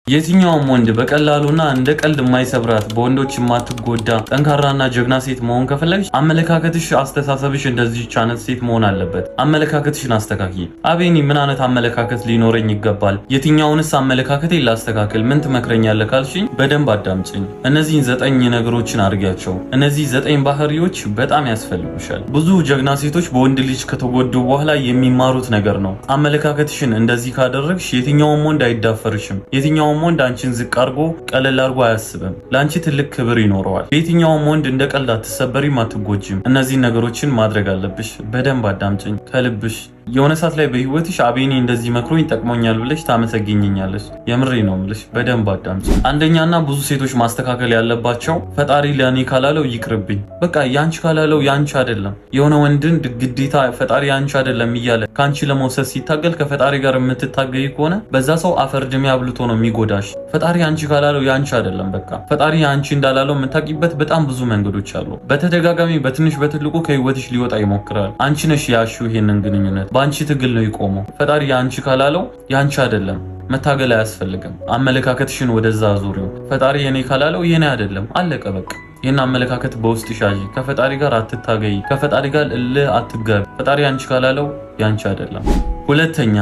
የትኛውም ወንድ በቀላሉና እንደ ቀልድ የማይሰብራት በወንዶች የማትጎዳ ጠንካራና ጀግና ሴት መሆን ከፈለግሽ አመለካከትሽ፣ አስተሳሰብሽ እንደዚህች አይነት ሴት መሆን አለበት። አመለካከትሽን አስተካክይ። አቤኒ ምን አይነት አመለካከት ሊኖረኝ ይገባል? የትኛውንስ አመለካከቴን ላስተካክል? ምን ትመክረኛለህ ካልሽኝ በደንብ አዳምጪኝ። እነዚህን 9 ነገሮችን አድርጊያቸው። እነዚህ 9 ባህሪዎች በጣም ያስፈልጉሻል። ብዙ ጀግና ሴቶች በወንድ ልጅ ከተጎዱ በኋላ የሚማሩት ነገር ነው። አመለካከትሽን እንደዚህ ካደረግሽ የትኛውም ወንድ አይዳፈርሽም። የትኛውም ወንድ አንቺን ዝቅ አድርጎ ቀለል አድርጎ አያስብም። ለአንቺ ትልቅ ክብር ይኖረዋል። የትኛውም ወንድ እንደ ቀልድ አትሰበሪም፣ አትጎጂም። እነዚህን ነገሮችን ማድረግ አለብሽ። በደንብ አዳምጪኝ ከልብሽ። የሆነ ሰዓት ላይ በህይወትሽ አቤኒ እንደዚህ መክሮኝ ጠቅሞኛል ብለሽ ታመሰግኝኛለሽ። የምሬ ነው የምልሽ። በደንብ አዳምጪ። አንደኛና ብዙ ሴቶች ማስተካከል ያለባቸው ፈጣሪ ለኔ ካላለው ይቅርብኝ፣ በቃ ያንቺ ካላለው ያንቺ አይደለም። የሆነ ወንድን ግዴታ ፈጣሪ ያንቺ አይደለም እያለ ካንቺ ለመውሰድ ሲታገል ከፈጣሪ ጋር የምትታገይ ከሆነ በዛ ሰው አፈር ድሜ አብልቶ ነው የሚጎዳሽ። ፈጣሪ ያንቺ ካላለው ያንቺ አይደለም። በቃ ፈጣሪ ያንቺ እንዳላለው የምታቂበት በጣም ብዙ መንገዶች አሉ። በተደጋጋሚ በትንሽ በትልቁ ከህይወትሽ ሊወጣ ይሞክራል። አንቺ ነሽ ያሽው ይሄንን ግንኙነት ባንቺ ትግል ነው ይቆመው። ፈጣሪ ያንቺ ካላለው ያንቺ አይደለም። መታገል አያስፈልግም። አመለካከትሽን ወደዛ ዙሪው። ፈጣሪ የኔ ካላለው የኔ አይደለም። አለቀ በቃ። ይሄን አመለካከት በውስጥሽ ያዢ። ከፈጣሪ ጋር አትታገይ። ከፈጣሪ ጋር አትጋቢ። ፈጣሪ ያንቺ ካላለው ያንቺ አይደለም። ሁለተኛ፣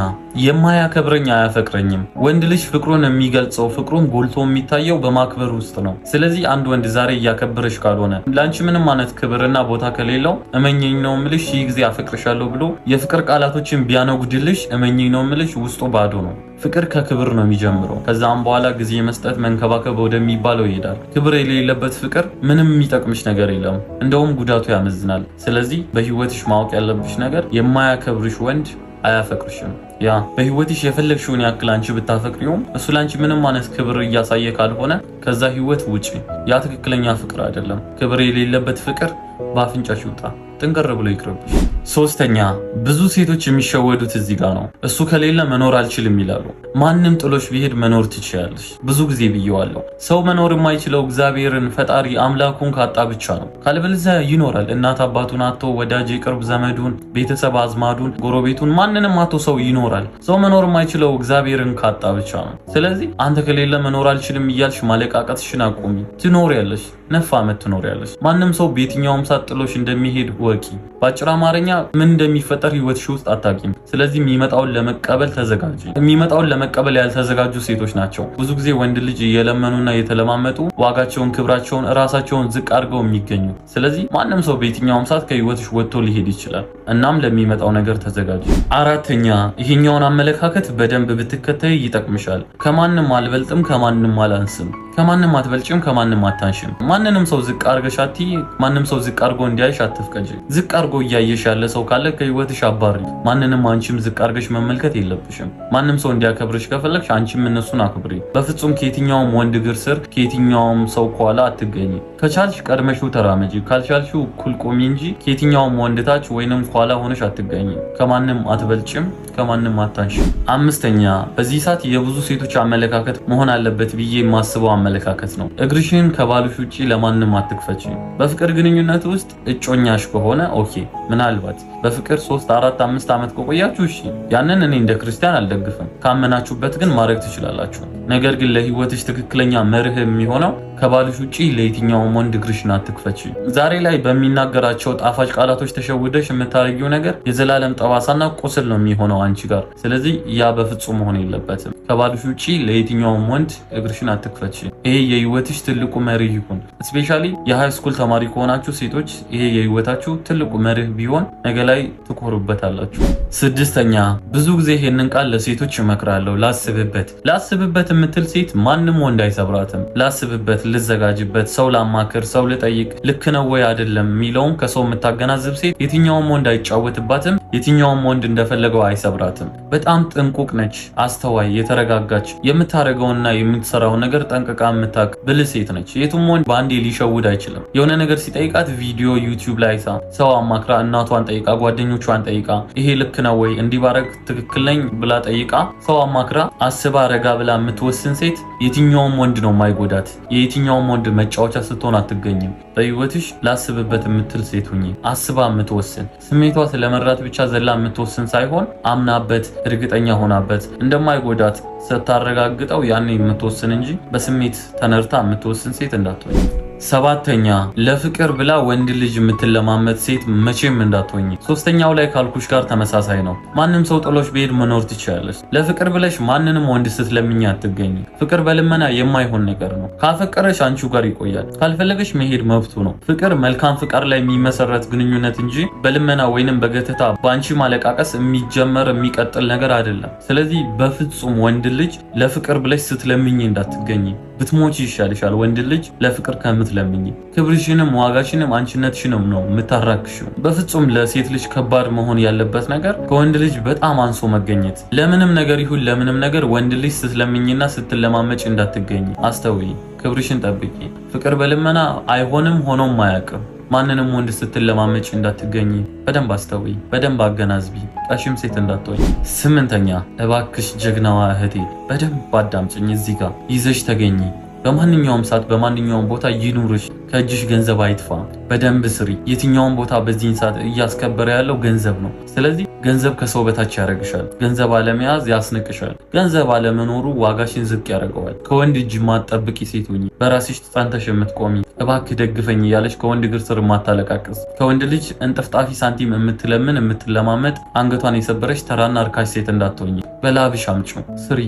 የማያከብረኝ አያፈቅረኝም። ወንድ ልጅ ፍቅሩን የሚገልጸው ፍቅሩን ጎልቶ የሚታየው በማክበር ውስጥ ነው። ስለዚህ አንድ ወንድ ዛሬ እያከበረሽ ካልሆነ ላንቺ ምንም አይነት ክብርና ቦታ ከሌለው እመኚኝ ነው የምልሽ ሺህ ጊዜ አፈቅርሻለሁ ብሎ የፍቅር ቃላቶችን ቢያነጉድልሽ እመኚኝ ነው የምልሽ ውስጡ ባዶ ነው። ፍቅር ከክብር ነው የሚጀምረው። ከዛም በኋላ ጊዜ መስጠት፣ መንከባከብ ወደሚባለው ይሄዳል። ክብር የሌለበት ፍቅር ምንም የሚጠቅምሽ ነገር የለም፣ እንደውም ጉዳቱ ያመዝናል። ስለዚህ በህይወትሽ ማወቅ ያለብሽ ነገር የማያከብርሽ ወንድ አያፈቅርሽም። ያ በህይወትሽ የፈለግሽውን ያክል አንቺ ብታፈቅሪውም እሱ ላንቺ ምንም አይነት ክብር እያሳየ ካልሆነ ከዛ ህይወት ውጪ። ያ ትክክለኛ ፍቅር አይደለም። ክብር የሌለበት ፍቅር በአፍንጫሽ ይውጣ፣ ጥንቅር ብሎ ይቅርብሽ። ሶስተኛ፣ ብዙ ሴቶች የሚሸወዱት እዚህ ጋር ነው። እሱ ከሌለ መኖር አልችልም ይላሉ። ማንም ጥሎሽ ቢሄድ መኖር ትችያለሽ። ብዙ ጊዜ ብየዋለሁ። ሰው መኖር የማይችለው እግዚአብሔርን ፈጣሪ አምላኩን ካጣ ብቻ ነው። ካልበለዚያ ይኖራል። እናት አባቱን አጥቶ፣ ወዳጅ የቅርብ ዘመዱን፣ ቤተሰብ አዝማዱን፣ ጎረቤቱን ማንንም አጥቶ ሰው ይኖራል። ሰው መኖር የማይችለው እግዚአብሔርን ካጣ ብቻ ነው። ስለዚህ አንተ ከሌለ መኖር አልችልም እያልሽ ማለቃቀትሽን አቁሚ። ትኖሪያለሽ፣ 9 ዓመት ትኖሪያለሽ። ማንም ሰው በየትኛውም ሰዓት ጥሎሽ እንደሚሄድ ወቂ። በአጭር አማርኛ ምን እንደሚፈጠር ህይወትሽ ውስጥ አታውቂም። ስለዚህ የሚመጣውን ለመቀበል ተዘጋጂ። የሚመጣውን ለመቀበል ያልተዘጋጁ ሴቶች ናቸው ብዙ ጊዜ ወንድ ልጅ እየለመኑና እየተለማመጡ ዋጋቸውን፣ ክብራቸውን፣ ራሳቸውን ዝቅ አድርገው የሚገኙ። ስለዚህ ማንም ሰው በየትኛውም ሰዓት ከህይወትሽ ወጥቶ ሊሄድ ይችላል። እናም ለሚመጣው ነገር ተዘጋጂ። አራተኛ፣ ይሄኛውን አመለካከት በደንብ ብትከተይ ይጠቅምሻል። ከማንም አልበልጥም፣ ከማንም አላንስም። ከማንም አትበልጭም፣ ከማንም አታንሽም። ማንንም ሰው ዝቅ አድርገሽ አትይ። ማንም ሰው ዝቅ አድርጎ እንዲያይሽ አትፍቀጂ። ዝቅ አድርጎ እያየሽ ያለ ሰው ካለ ከህይወትሽ አባሪ። ማንንም አንቺም ዝቅ አድርገሽ መመልከት የለብሽም። ማንም ሰው እንዲያከብርሽ ከፈለግሽ አንቺም እነሱን አክብሪ። በፍጹም ከየትኛውም ወንድ እግር ስር፣ ከየትኛውም ሰው ከኋላ አትገኝ። ከቻልሽ ቀድመሽው ተራመጂ፣ ካልቻልሽው እኩል ቆሚ እንጂ ከየትኛውም ወንድ ታች ወይንም ከኋላ ሆነሽ አትገኝ። ከማንም አትበልጭም፣ ከማንም አታንሽም። አምስተኛ፣ በዚህ ሰዓት የብዙ ሴቶች አመለካከት መሆን አለበት ብዬ የማስበው አመለካከት ነው። እግርሽን ከባልሽ ውጪ ለማንም አትክፈቺ። በፍቅር ግንኙነት ውስጥ እጮኛሽ ከሆነ ኦኬ፣ ምናልባት በፍቅር 3፣ 4፣ 5 ዓመት ከቆያችሁ እሺ፣ ያንን እኔ እንደ ክርስቲያን አልደግፍም። ካመናችሁበት ግን ማድረግ ትችላላችሁ። ነገር ግን ለህይወትሽ ትክክለኛ መርህ የሚሆነው ከባልሽ ውጪ ለየትኛውም ወንድ እግርሽን አትክፈቺ። ዛሬ ላይ በሚናገራቸው ጣፋጭ ቃላቶች ተሸውደሽ የምታረጊው ነገር የዘላለም ጠባሳና ቁስል ነው የሚሆነው አንቺ ጋር። ስለዚህ ያ በፍጹም መሆን የለበትም። ከባልሽ ውጪ ለየትኛውም ወንድ እግርሽን አትክፈቺ። ይሄ የህይወትሽ ትልቁ መርህ ይሁን። ስፔሻሊ የሃይ ስኩል ተማሪ ከሆናችሁ ሴቶች ይሄ የህይወታችሁ ትልቁ መርህ ቢሆን ነገ ላይ ትኮሩበታላችሁ። ስድስተኛ፣ ብዙ ጊዜ ይሄንን ቃል ለሴቶች እመክራለሁ። ላስብበት የምትል ሴት ማንም ወንድ አይሰብራትም። ላስብበት፣ ልዘጋጅበት፣ ሰው ላማክር፣ ሰው ልጠይቅ፣ ልክ ነው ወይ አይደለም የሚለውን ከሰው የምታገናዝብ ሴት የትኛውም ወንድ አይጫወትባትም። የትኛውም ወንድ እንደፈለገው አይሰብራትም። በጣም ጥንቁቅ ነች፣ አስተዋይ፣ የተረጋጋች፣ የምታረገውና የምትሰራው ነገር ጠንቅቃ የምታውቅ ብልህ ሴት ነች። የቱም ወንድ በአንዴ ሊሸውድ አይችልም። የሆነ ነገር ሲጠይቃት ቪዲዮ ዩቲዩብ ላይ ሰው አማክራ፣ እናቷን ጠይቃ፣ ጓደኞቿን ጠይቃ፣ ይሄ ልክ ነው ወይ እንዲባረግ ትክክል ነኝ ብላ ጠይቃ፣ ሰው አማክራ አስባ ረጋ ብላ የምትወስን ሴት የትኛውም ወንድ ነው የማይጎዳት። የትኛውም ወንድ መጫወቻ ስትሆን አትገኝም። በህይወትሽ ላስብበት የምትል ሴት ሁኚ። አስባ የምትወስን፣ ስሜቷ ስለመራት ብቻ ዘላ የምትወስን ሳይሆን አምናበት፣ እርግጠኛ ሆናበት እንደማይጎዳት ስታረጋግጠው ያኔ የምትወስን እንጂ በስሜት ተነርታ የምትወስን ሴት እንዳትሆኝ። ሰባተኛ ለፍቅር ብላ ወንድ ልጅ የምትለማመጥ ሴት መቼም እንዳትሆኝ። ሶስተኛው ላይ ካልኩሽ ጋር ተመሳሳይ ነው። ማንም ሰው ጥሎሽ ቢሄድ መኖር ትችያለሽ። ለፍቅር ብለሽ ማንንም ወንድ ስትለምኝ አትገኝ። ፍቅር በልመና የማይሆን ነገር ነው። ካፈቀረሽ አንቺው ጋር ይቆያል፣ ካልፈለገሽ መሄድ መብቱ ነው። ፍቅር መልካም ፍቃድ ላይ የሚመሰረት ግንኙነት እንጂ በልመና ወይንም በገተታ በአንቺ ማለቃቀስ የሚጀመር የሚቀጥል ነገር አይደለም። ስለዚህ በፍጹም ወንድ ልጅ ለፍቅር ብለሽ ስትለምኝ እንዳትገኝ። ብትሞቺ ይሻልሻል ወንድ ልጅ ለፍቅር ከምትለምኝ። ክብርሽንም ዋጋሽንም አንቺነትሽንም ነው የምታራክሽው። በፍጹም ለሴት ልጅ ከባድ መሆን ያለበት ነገር ከወንድ ልጅ በጣም አንሶ መገኘት። ለምንም ነገር ይሁን ለምንም ነገር ወንድ ልጅ ስትለምኝና ስትለማመጭ እንዳትገኝ አስተውይ። ክብርሽን ጠብቂ። ፍቅር በልመና አይሆንም፣ ሆኖም አያውቅም። ማንንም ወንድ ስትለማመጭ እንዳትገኝ በደንብ አስተውይ፣ በደንብ አገናዝቢ። ጣሽም ሴት እንዳትሆኝ። ስምንተኛ እባክሽ ጀግናዋ እህቴ በደንብ አዳምጪኝ። እዚህ ጋር ይዘሽ ተገኚ። በማንኛውም ሰዓት በማንኛውም ቦታ ይኑርሽ። ከእጅሽ ገንዘብ አይጥፋ። በደንብ ስሪ። የትኛውም ቦታ በዚህን ሰዓት እያስከበረ ያለው ገንዘብ ነው። ስለዚህ ገንዘብ ከሰው በታች ያደርግሻል። ገንዘብ አለመያዝ ያስንቅሻል። ገንዘብ አለመኖሩ ዋጋሽን ዝቅ ያደርገዋል። ከወንድ እጅ ማትጠብቂ ሴት ሁኚ። በራስሽ ጸንተሽ የምትቆሚ፣ እባክህ ደግፈኝ እያለች ከወንድ እግር ስር የማታለቃቅስ፣ ከወንድ ልጅ እንጥፍጣፊ ሳንቲም የምትለምን የምትለማመጥ፣ አንገቷን የሰበረች ተራና እርካሽ ሴት እንዳትሆኝ። በላብሽ አምጪው፣ ስሪ።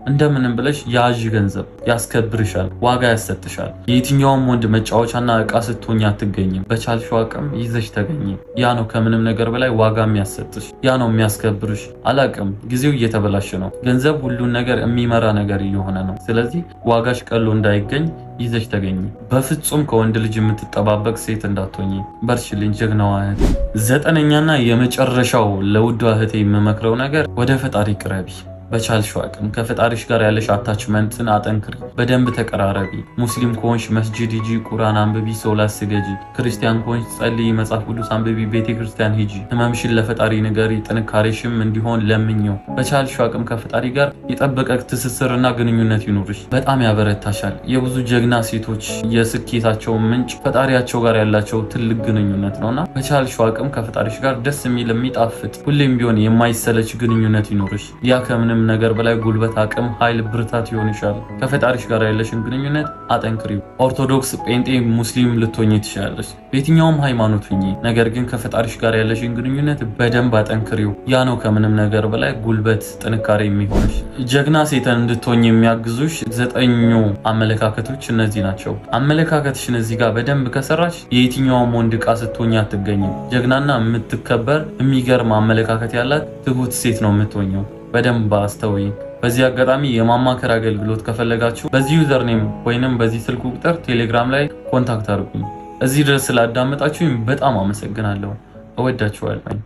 እንደምንም ብለሽ ያዥ። ገንዘብ ያስከብርሻል፣ ዋጋ ያሰጥሻል። የትኛውም ወንድ መጫወቻና እቃ ስትሆኝ አትገኝም። በቻልሽው አቅም ይዘሽ ተገኝ። ያ ነው ከምንም ነገር በላይ ዋጋ የሚያሰጥሽ፣ ያ ነው የሚያስከብርሽ። አላቅም፣ ጊዜው እየተበላሸ ነው። ገንዘብ ሁሉን ነገር የሚመራ ነገር እየሆነ ነው። ስለዚህ ዋጋሽ ቀሎ እንዳይገኝ ይዘሽ ተገኝ። በፍጹም ከወንድ ልጅ የምትጠባበቅ ሴት እንዳትሆኝ። በርሽልኝ ጀግናዋ እህቴ። ዘጠነኛና የመጨረሻው ለውዷ እህቴ የምመክረው ነገር ወደ ፈጣሪ ቅረቢ። በቻልሽው አቅም ከፈጣሪሽ ጋር ያለሽ አታችመንትን አጠንክሪ። በደንብ ተቀራረቢ። ሙስሊም ከሆንሽ መስጂድ ሂጂ፣ ቁርአን አንብቢ፣ ሶላት ስገጂ። ክርስቲያን ከሆንሽ ጸልይ፣ መጽሐፍ ቅዱስ አንብቢ፣ ቤተ ክርስቲያን ሂጂ። ህመምሽን ለፈጣሪ ንገሪ፣ ጥንካሬሽም እንዲሆን ለምኘው። በቻልሽው አቅም ከፈጣሪ ጋር የጠበቀ ትስስርና ግንኙነት ይኑርሽ። በጣም ያበረታሻል። የብዙ ጀግና ሴቶች የስኬታቸው ምንጭ ፈጣሪያቸው ጋር ያላቸው ትልቅ ግንኙነት ነውና በቻልሽው አቅም ከፈጣሪሽ ጋር ደስ የሚል የሚጣፍጥ ሁሌም ቢሆን የማይሰለች ግንኙነት ይኑርሽ። ያ ከምንም ነገር በላይ ጉልበት፣ አቅም፣ ኃይል፣ ብርታት ይሆንሻል። ከፈጣሪሽ ጋር ያለሽን ግንኙነት አጠንክሪው። ኦርቶዶክስ፣ ጴንጤ፣ ሙስሊም ልትሆኚ ትችላለሽ። በየትኛውም ሃይማኖት ሁኚ፣ ነገር ግን ከፈጣሪሽ ጋር ያለሽን ግንኙነት በደንብ አጠንክሪው። ያ ነው ከምንም ነገር በላይ ጉልበት፣ ጥንካሬ የሚሆንሽ። ጀግና ሴትን እንድትሆኚ የሚያግዙሽ 9 አመለካከቶች እነዚህ ናቸው። አመለካከትሽን እዚህ ጋር በደንብ ከሰራሽ የየትኛውም ወንድ ዕቃ ስትሆኚ አትገኝም። ጀግናና የምትከበር የሚገርም አመለካከት ያላት ትሁት ሴት ነው የምትሆኘው። በደንብ አስተውይ። በዚህ አጋጣሚ የማማከር አገልግሎት ከፈለጋችሁ በዚህ ዩዘርኔም ወይንም በዚህ ስልክ ቁጥር ቴሌግራም ላይ ኮንታክት አድርጉኝ። እዚህ ድረስ ስላዳመጣችሁኝ በጣም አመሰግናለሁ። እወዳችኋለሁ።